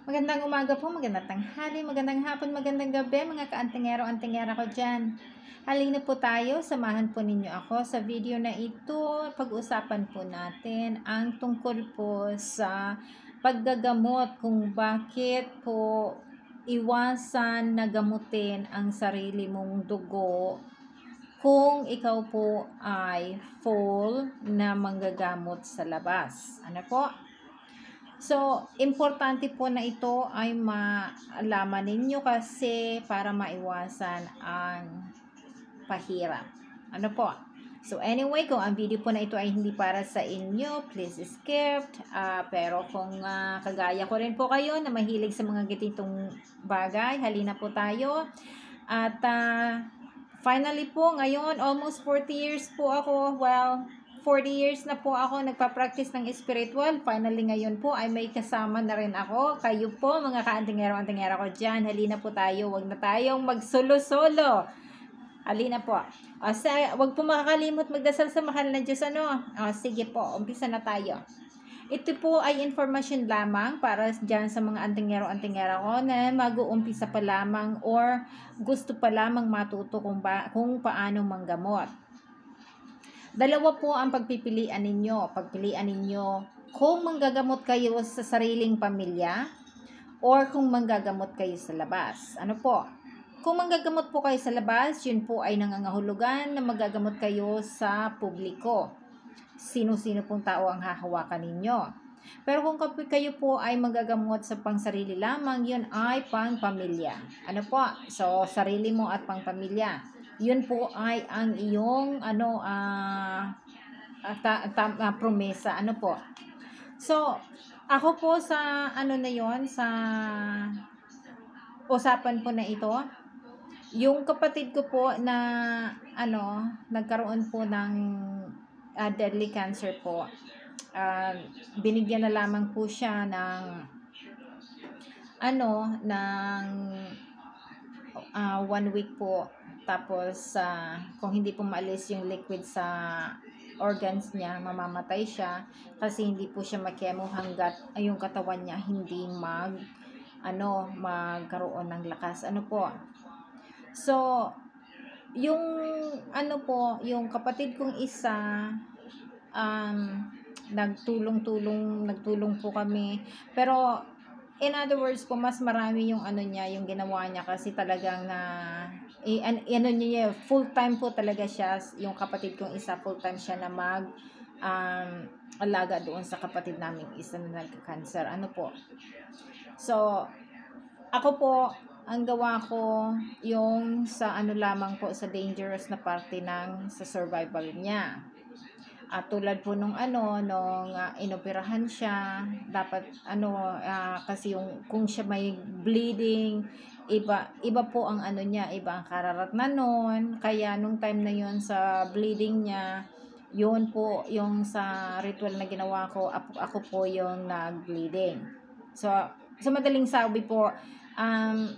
Magandang umaga po, magandang tanghali, magandang hapon, magandang gabi mga kaantingero-antingera ko dyan. Halina po tayo, samahan po ninyo ako sa video na ito. Pag-usapan po natin ang tungkol po sa paggagamot, kung bakit po iwasan na gamutin ang sarili mong dugo kung ikaw po ay full na manggagamot sa labas. Ano po? So, importante po na ito ay malaman ninyo kasi para maiwasan ang pahirap. Ano po? So, anyway, kung ang video po na ito ay hindi para sa inyo, please skip. Pero kung kagaya ko rin po kayo na mahilig sa mga ganitong bagay, halina po tayo. At finally po, ngayon, almost 40 years po ako. Well, 40 years na po ako nagpa-practice ng spiritual. Finally ngayon po ay may kasama na rin ako. Kayo po mga kaantingero-antingera ko dyan. Halina po tayo. Huwag na tayong magsolo-solo. Halina po. Huwag po makakalimot magdasal sa mahal na Diyos. Sige po, umpisa na tayo. Ito po ay informasyon lamang para dyan sa mga antingero-antingera ko na mag-uumpisa pa lamang or gusto pa lamang matuto kung paano manggamot. Dalawa po ang pagpipilian ninyo. Pagpilian ninyo kung manggagamot kayo sa sariling pamilya or kung manggagamot kayo sa labas. Ano po? Kung manggagamot po kayo sa labas, yun po ay nangangahulugan na magagamot kayo sa publiko. Sino-sino pong tao ang hahawakan ninyo. Pero kung kayo po ay magagamot sa pangsarili lamang, yun ay pangpamilya. Ano po? So, sarili mo at pangpamilya. Yun po ay ang iyong promesa. Ano po? So, ako po sa na yon, sa usapan po na ito, yung kapatid ko po na nagkaroon po ng deadly cancer po. Binigyan na lamang po siya ng 1 week po. Tapos kung hindi po maalis yung liquid sa organs niya, mamamatay siya kasi hindi po siya makemo hanggat yung katawan niya hindi magkaroon ng lakas. Ano po? So, yung yung kapatid kong isa, nagtulong po kami. Pero in other words po, mas marami yung yung ginawa niya kasi talagang full time po talaga siya. Yung kapatid kong isa, full time siya na alaga doon sa kapatid namin isa na nagka-cancer. Ano po? So, ako po, ang gawa ko yung sa lamang po sa dangerous na parte sa survival niya. At tulad po nung inoperahan siya, dapat kasi kung siya may bleeding, iba po ang niya, iba ang kararatnan noon. Kaya nung time na yon sa bleeding niya, yun po yung sa ritual na ginawa ko, ako po yung nag-bleeding. So, sa madaling sabi po,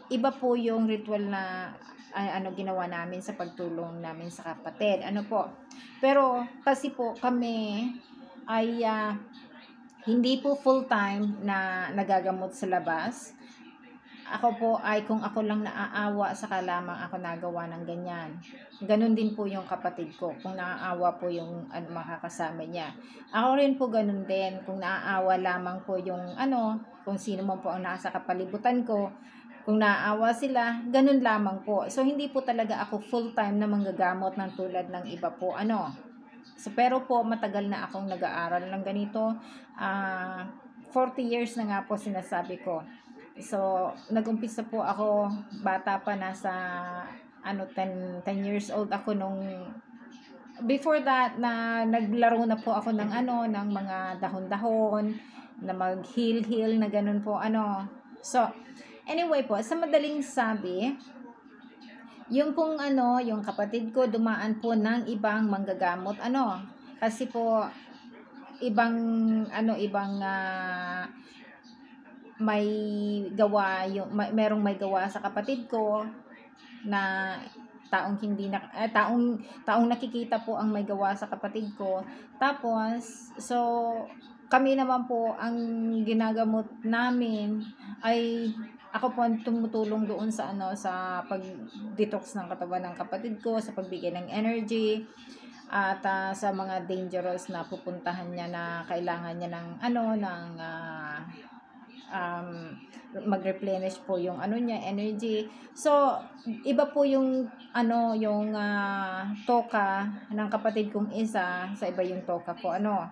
iba po yung ritual na ginawa namin sa pagtulong namin sa kapatid. Ano po? Pero kasi po kami ay hindi po full time na nagagamot sa labas. Ako po ay kung ako lang naaawa saka lamang ako nagawa ng ganyan. Ganon din po yung kapatid ko. Kung naaawa po yung makakasama niya. Ako rin po ganon din. Kung naaawa lamang po yung kung sino man po ang nasa kapalibutan ko. Kung naaawa sila, ganun lamang po. So, hindi po talaga ako full-time na manggagamot ng tulad ng iba po. So, pero po, matagal na akong nag-aaral ng ganito. 40 years na nga po sinasabi ko. So, nag-umpisa po ako, bata pa, nasa 10 years old ako nung before that na naglaro na po ako ng ng mga dahon-dahon na mag-heal na ganun po So, anyway po, sa madaling sabi, yung pong yung kapatid ko dumaan po ng ibang manggagamot kasi po ibang may gawa merong may gawa sa kapatid ko na taong nakikita po ang may gawa sa kapatid ko. Tapos, so kami naman po ang ginagamot namin ay ako po ang tumutulong doon sa ano, sa pag-detox ng katawan ng kapatid ko, sa pagbigay ng energy, at sa mga dangerous na pupuntahan niya na kailangan niya ng ano, ng um, mag-replenish po yung ano niya, energy. So, iba po yung ano, yung toka ng kapatid kong isa, sa iba yung toka ko ano.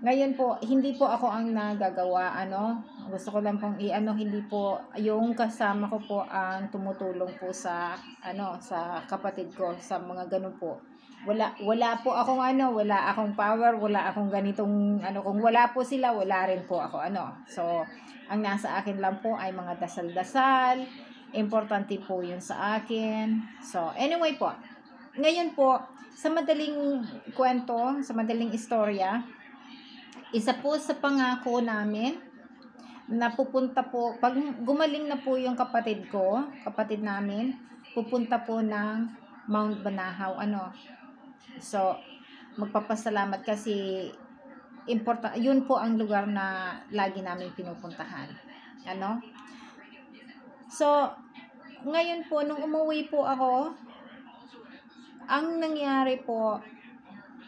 Ngayon po, hindi po ako ang nagagawa, ano. Gusto ko lang pong i-ano, hindi po yung kasama ko po ang tumutulong po sa ano, sa kapatid ko, sa mga ganun po. Wala po akong ano, wala akong power, wala akong ganitong ano, kung wala po sila, wala rin po ako ano. So, ang nasa akin lang po ay mga dasal-dasal. Importante po 'yun sa akin. So, anyway po. Ngayon po, sa madaling kwento, sa madaling istorya, isa po sa pangako namin na pupunta po, pag gumaling na po yung kapatid namin, pupunta po ng Mount Banahaw, ano. So, magpapasalamat kasi yun po ang lugar na lagi namin pinupuntahan. Ano? So, ngayon po, nung umuwi po ako, ang nangyari po,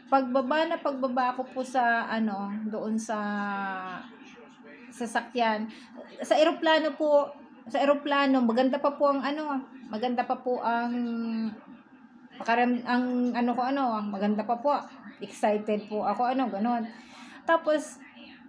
pagbaba ko po sa ano, doon sa sasakyan, sa eroplano, maganda pa po ang ano, maganda pa po ang ang ano ko ano, maganda pa po. Excited po ako ano, gano'n. Tapos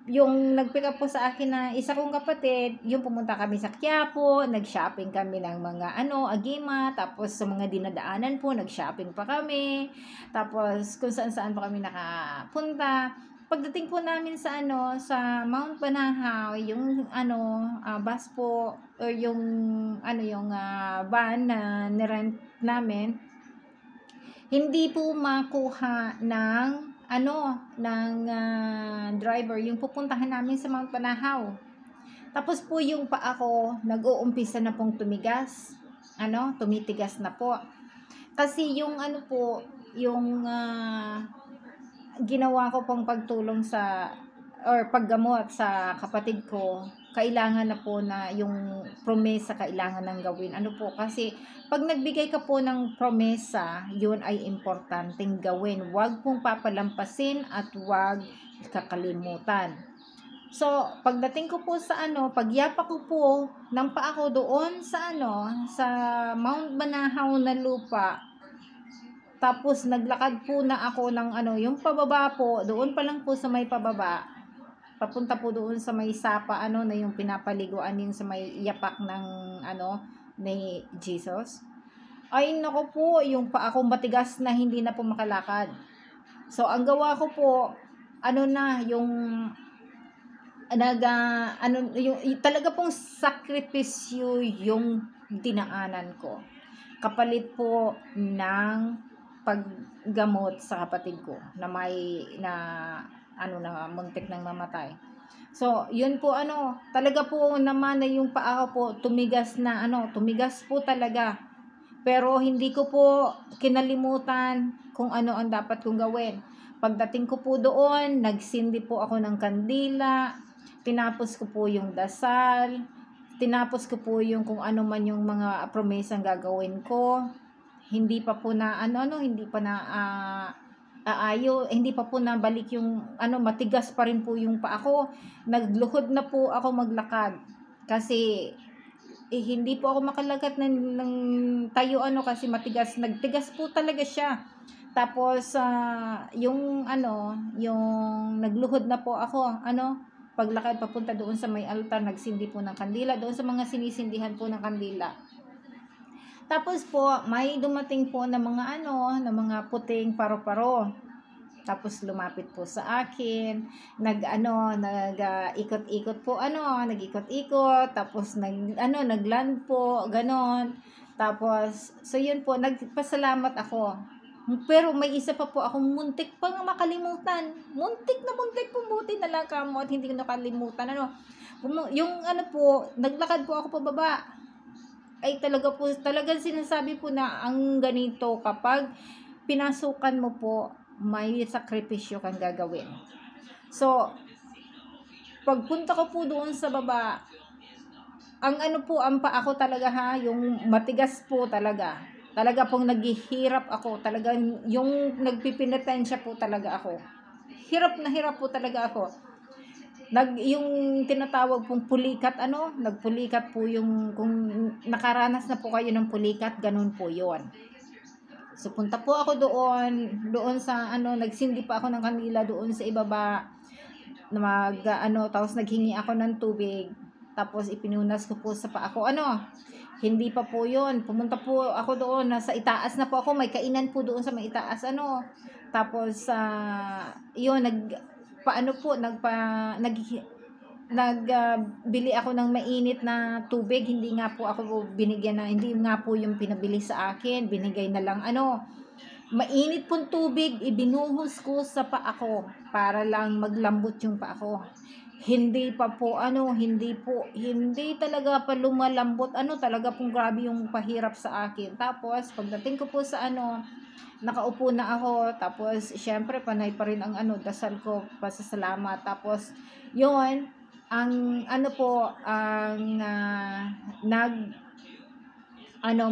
yung nag-pick up po sa akin na isa kong kapatid, yung pumunta kami sa Quiapo, nag-shopping kami ng mga ano, agima, tapos sa mga dinadaanan po, nag-shopping pa kami. Tapos kung saan-saan pa kami nakapunta. Pagdating po namin sa ano, sa Mount Banahaw, yung ano, bus po or yung ano, yung van na nirent namin, hindi po makuha ng ano, ng driver yung pupuntahan namin sa Mount Banahaw. Tapos po yung paa ko, nag-uumpisa na pong tumigas. Ano, tumitigas na po. Kasi yung ano po, yung ginawa ko pong pagtulong sa or paggamot sa kapatid ko, kailangan na po na yung promesa kailangan nang gawin. Ano po, kasi pag nagbigay ka po ng promesa, yun ay importanteng gawin. Huwag pong papalampasin at huwag kakalimutan. So, pagdating ko po sa ano, pagyapa ko po ng paa ko doon sa ano, sa Mount Banahaw na lupa, tapos naglakad po na ako ng ano, yung pababa po, doon pa lang po sa may pababa, papunta po doon sa may sapa, ano, na yung pinapaliguan yung sa may yapak ng ano, ni Jesus. Ay nako po, yung paa ko matigas na hindi na po makalakad. So, ang gawa ko po, ano na, yung ano, yung talaga pong sakripisyo yung dinaanan ko. Kapalit po ng paggamot sa kapatid ko na may na ano na muntik nang mamatay. So, yun po ano, talaga po naman na yung paa ko po tumigas na ano, tumigas po talaga. Pero hindi ko po kinalimutan kung ano ang dapat kong gawin. Pagdating ko po doon, nagsindi po ako ng kandila, tinapos ko po yung dasal, tinapos ko po yung kung ano man yung mga promesang gagawin ko. Hindi pa po na hindi pa na hindi pa po nabalik yung ano, matigas pa rin po yung paa ko. Nagluhod na po ako maglakad kasi hindi po ako makalakad ng tayo ano kasi matigas, nagtigas po talaga siya. Tapos yung ano, yung nagluhod na po ako, ano, paglakad papunta doon sa may altar, nagsindi po ng kandila doon sa mga sinisindihan po ng kandila. Tapos po, may dumating po na mga ano, na mga puting paro-paro. Tapos lumapit po sa akin, nag-ikot-ikot po nag-ikot-ikot, tapos nagland po, ganon. Tapos, so yun po, nagpasalamat ako. Pero may isa pa po akong muntik pang makalimutan. Muntik na muntik po, buti na lang kamo at hindi ko nakalimutan. Ano, yung ano po, naglakad po ako pababa. Ay talagang sinasabi po na ang ganito kapag pinasukan mo po, may sakripisyo kang gagawin. So, pagpunta ko po doon sa baba, ang ano po, ang paa ko talaga ha, yung matigas po talaga. Talaga pong naghihirap ako. Talagang yung nagpipinitensya po talaga ako. Hirap na hirap po talaga ako. Yung tinatawag pong pulikat, nagpulikat po yung, kung nakaranas na po kayo ng pulikat, ganun po yon. So, punta po ako doon sa, nagsindi pa ako ng kanila doon sa ibaba, na tapos naghingi ako ng tubig, tapos ipinunas ko po sa paa ko, hindi pa po yon. Pumunta po ako doon, nasa itaas na po ako, may kainan po doon sa may itaas, tapos, yun, bili ako ng mainit na tubig, hindi nga po ako binigyan hindi nga po yung pinabili sa akin, binigay na lang mainit pong tubig, ibinuhos ko sa paa ko para lang maglambot yung paa ko. Hindi pa po hindi talaga pa lumalambot, talaga pong grabe yung pahirap sa akin. Tapos pagdating ko po sa nakaupo na ako, tapos syempre panay pa rin ang dasal ko, pasasalamat. Tapos yon, ang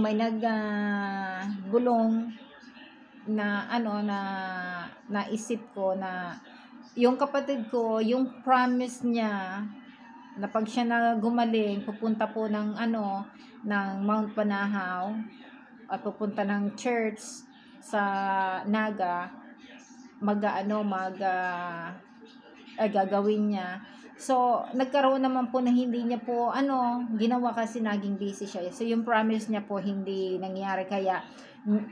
may bulong na na naisip ko na yung kapatid ko, yung promise niya na pag siya na gumaling, pupunta po ng ng Mount Banahaw at pupunta ng church sa Naga, gagawin niya. So, nagkaroon naman po na hindi niya po ginawa kasi naging busy siya. So, yung promise niya po hindi nangyari, kaya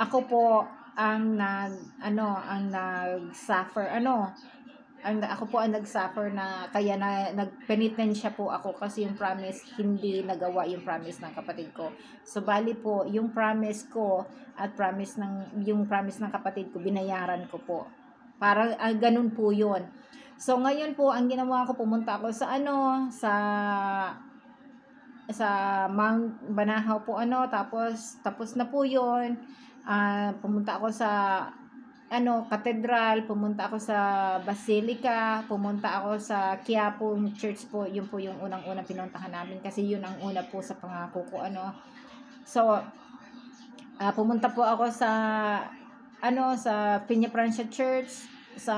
ako po ang nag-suffer ako po ang nag-suffer, na kaya nagpenitensya po ako kasi yung promise, hindi nagawa yung promise ng kapatid ko. So bali po yung promise ko at yung promise ng kapatid ko, binayaran ko po. Parang ganun po yun. So ngayon po ang ginawa ko, pumunta ako sa sa Mount Banahaw po, tapos na po yun. Pumunta ako sa katedral, pumunta ako sa basilica, pumunta ako sa Quiapo Church po. Yun po yung unang-unang pinuntahan namin kasi yun ang una po sa pangako ko. So pumunta po ako sa sa Peña Francia Church, sa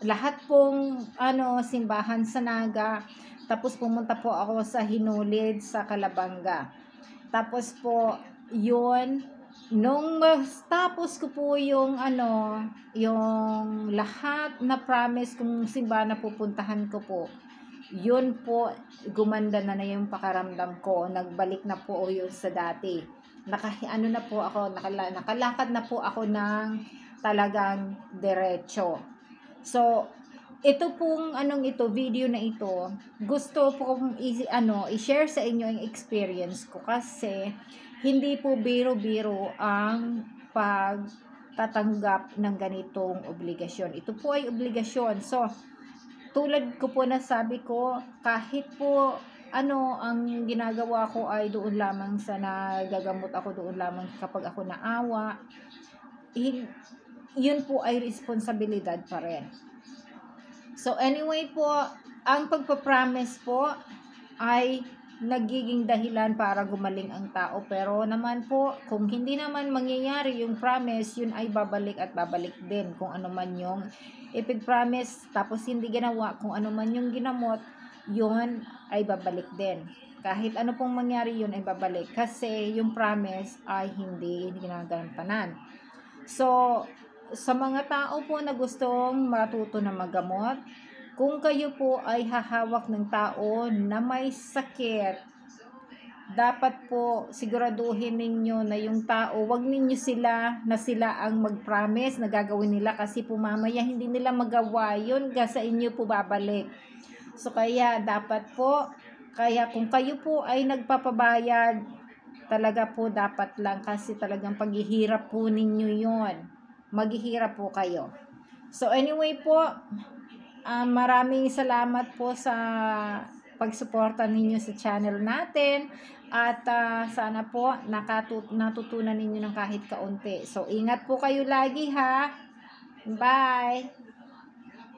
lahat pong simbahan sa Naga. Tapos pumunta po ako sa Hinulid sa Calabanga. Tapos po yun, nung tapos ko po yung yung lahat na promise kong simbahan na pupuntahan ko po, yun po, gumanda na yung pakaramdam ko, nagbalik na po yung sa dati. Na po ako, nakalakad na po ako ng talagang diretso. So ito pong video na ito, gusto po kong i-share sa inyo yung experience ko, kasi hindi po biro-biro ang pagtatanggap ng ganitong obligasyon. Ito po ay obligasyon. So tulad ko po na sabi ko, kahit po ang ginagawa ko ay doon lamang sa nagagamot ako, doon lamang kapag ako naawa, yun po ay responsibilidad pa rin. So anyway po, ang pagpapromise po ay nagiging dahilan para gumaling ang tao. Pero naman po, kung hindi naman mangyayari yung promise, yun ay babalik at babalik din. Kung ano man yung ipig-promise, tapos hindi ginawa, kung ano man yung ginamot, yun ay babalik din. Kahit ano pong mangyari, yun ay babalik. Kasi yung promise ay hindi ginagampanan. So, sa mga tao po na gustong matuto na maggamot, kung kayo po ay hahawak ng tao na may sakit, dapat po siguraduhin ninyo na yung tao, wag ninyo sila ang mag-promise na gagawin nila, kasi po mamaya hindi nila magawa yun, sa inyo po babalik. So kaya dapat po, kung kayo po ay nagpapabayad, talaga po dapat lang, kasi talagang paghihirap po ninyo yon, maghihirap po kayo. So anyway po, maraming salamat po sa pagsuporta ninyo sa channel natin, at sana po natutunan ninyo ng kahit kaunti. So ingat po kayo lagi ha. Bye!